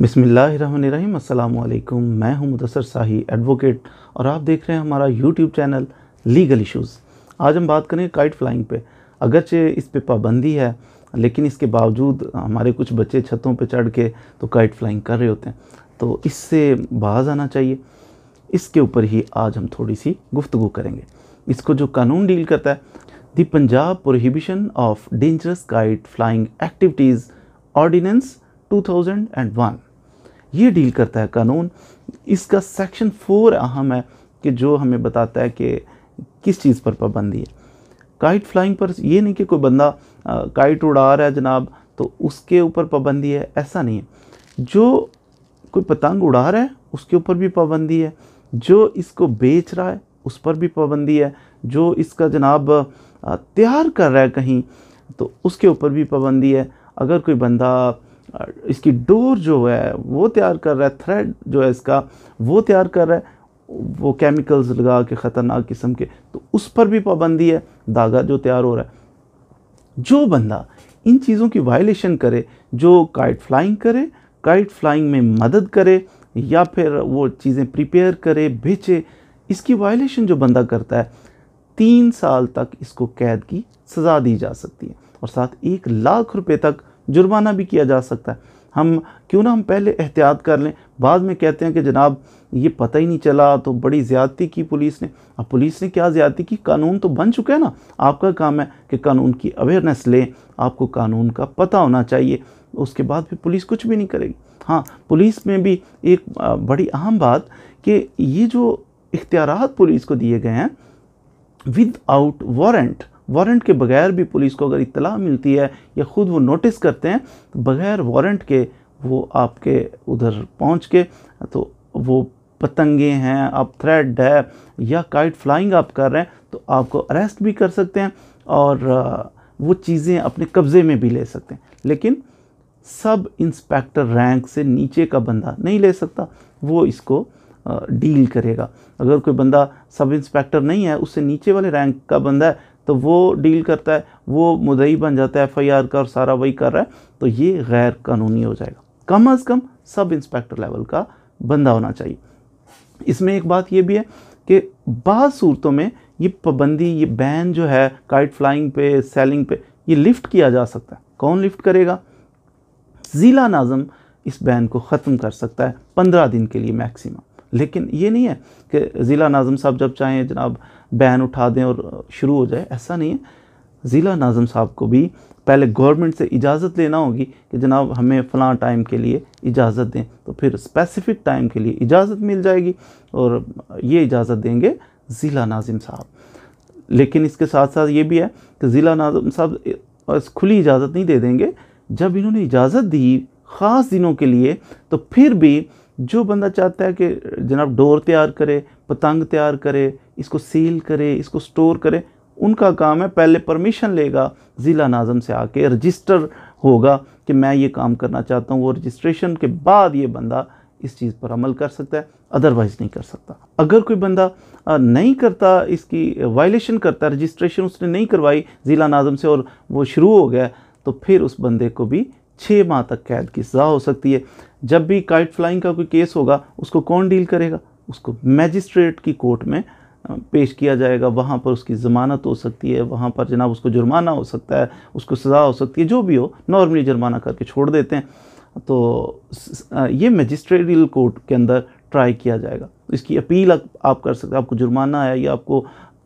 बिस्मिल्लाहिर्रहमानिर्रहीम। अस्सलाम वालेकुम। मैं हूं मुदस्सर शाही एडवोकेट और आप देख रहे हैं हमारा यूट्यूब चैनल लीगल इश्यूज़। आज हम बात करेंगे काइट फ्लाइंग पे। अगरचे इस पे पाबंदी है लेकिन इसके बावजूद हमारे कुछ बच्चे छतों पे चढ़ के तो काइट फ्लाइंग कर रहे होते हैं, तो इससे बाज आना चाहिए। इसके ऊपर ही आज हम थोड़ी सी गुफ्तगू करेंगे। इसको जो कानून डील करता है, the Punjab prohibition of dangerous kite flying activities ordinance 2001, ये डील करता है कानून। इसका सेक्शन 4 अहम है कि जो हमें बताता है कि किस चीज़ पर पाबंदी है। काइट फ्लाइंग पर ये नहीं कि कोई बंदा काइट उड़ा रहा है जनाब तो उसके ऊपर पाबंदी है, ऐसा नहीं है। जो कोई पतंग उड़ा रहा है उसके ऊपर भी पाबंदी है, जो इसको बेच रहा है उस पर भी पाबंदी है, जो इसका जनाब तैयार कर रहा है कहीं तो उसके ऊपर भी पाबंदी है। अगर कोई बंदा इसकी डोर जो है वो तैयार कर रहा है, थ्रेड जो है इसका वो तैयार कर रहा है, वो केमिकल्स लगा के ख़तरनाक किस्म के, तो उस पर भी पाबंदी है। धागा जो तैयार हो रहा है, जो बंदा इन चीज़ों की वायलेशन करे, जो काइट फ्लाइंग करे, काइट फ्लाइंग में मदद करे या फिर वो चीज़ें प्रिपेयर करे, बेचे, इसकी वायलेशन जो बंदा करता है 3 साल तक इसको कैद की सज़ा दी जा सकती है और साथ 1 लाख रुपए तक जुर्माना भी किया जा सकता है। हम क्यों ना हम पहले एहतियात कर लें, बाद में कहते हैं कि जनाब ये पता ही नहीं चला तो बड़ी ज़्यादती की पुलिस ने। अब पुलिस ने क्या ज़्यादती की, कानून तो बन चुका है ना। आपका काम है कि कानून की अवेयरनेस लें, आपको कानून का पता होना चाहिए, उसके बाद फिर पुलिस कुछ भी नहीं करेगी। हाँ, पुलिस में भी एक बड़ी अहम बात कि ये जो इख्तियारात पुलिस को दिए गए हैं विदाउट वारंट के बगैर भी पुलिस को अगर इत्तला मिलती है या ख़ुद वो नोटिस करते हैं तो बगैर वारंट के वो आपके उधर पहुंच के, तो वो पतंगे हैं, आप थ्रेड है या काइट फ्लाइंग आप कर रहे हैं तो आपको अरेस्ट भी कर सकते हैं और वो चीज़ें अपने कब्ज़े में भी ले सकते हैं। लेकिन सब इंस्पेक्टर रैंक से नीचे का बंदा नहीं ले सकता, वो इसको डील करेगा। अगर कोई बंदा सब इंस्पेक्टर नहीं है, उससे नीचे वाले रैंक का बंदा है तो वो डील करता है, वो मुद्दई बन जाता है FIR का और सारा वही कर रहा है, तो ये गैर कानूनी हो जाएगा। कम अज़ कम सब इंस्पेक्टर लेवल का बंदा होना चाहिए। इसमें एक बात ये भी है कि बाज़ सूरतों में ये पाबंदी, ये बैन जो है काइट फ्लाइंग पे, सेलिंग पे, ये लिफ्ट किया जा सकता है। कौन लिफ्ट करेगा? ज़िला नाज़म इस बैन को ख़त्म कर सकता है 15 दिन के लिए मैक्सिमम। लेकिन ये नहीं है कि ज़िला नाज़म साहब जब चाहें जनाब बैन उठा दें और शुरू हो जाए, ऐसा नहीं है। ज़िला नाज़म साहब को भी पहले गवर्नमेंट से इजाज़त लेना होगी कि जनाब हमें फ़लाँ टाइम के लिए इजाज़त दें, तो फिर स्पेसिफ़िक टाइम के लिए इजाज़त मिल जाएगी और ये इजाज़त देंगे ज़िला नाज़िम साहब। लेकिन इसके साथ साथ ये भी है कि ज़िला नाज़िम साहब खुली इजाज़त नहीं दे देंगे। जब इन्होंने इजाज़त दी ख़ास दिनों के लिए, तो फिर भी जो बंदा चाहता है कि जनाब डोर तैयार करे, पतंग तैयार करे, इसको सील करे, इसको स्टोर करे, उनका काम है पहले परमिशन लेगा ज़िला नाज़म से, आके रजिस्टर होगा कि मैं ये काम करना चाहता हूँ। वो रजिस्ट्रेशन के बाद ये बंदा इस चीज़ पर अमल कर सकता है, अदरवाइज़ नहीं कर सकता। अगर कोई बंदा नहीं करता, इसकी वायलेशन करता है, रजिस्ट्रेशन उसने नहीं करवाई ज़िला नाज़म से और वो शुरू हो गया, तो फिर उस बंदे को भी 6 माह तक कैद की सज़ा हो सकती है। जब भी काइट फ्लाइंग का कोई केस होगा उसको कौन डील करेगा? उसको मैजिस्ट्रेट की कोर्ट में पेश किया जाएगा। वहाँ पर उसकी ज़मानत हो सकती है, वहाँ पर जनाब उसको जुर्माना हो सकता है, उसको सज़ा हो सकती है, जो भी हो। नॉर्मली जुर्माना करके छोड़ देते हैं, तो ये मैजिस्ट्रेटियल कोर्ट के अंदर ट्राई किया जाएगा। इसकी अपील आप कर सकते हैं। आपको जुर्माना है या आपको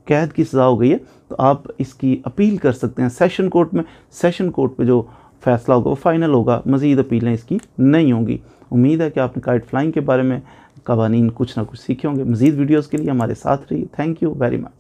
कैद की सज़ा हो गई है तो आप इसकी अपील कर सकते हैं सेशन कोर्ट में। सेशन कोर्ट पे जो फैसला होगा वो फाइनल होगा, मज़ीद अपीलें इसकी नहीं होंगी। उम्मीद है कि आपने काइट फ्लाइंग के बारे में कवानीन कुछ ना कुछ सीखे होंगे। मज़ीद वीडियोज़ के लिए हमारे साथ रहिए। Thank you very much.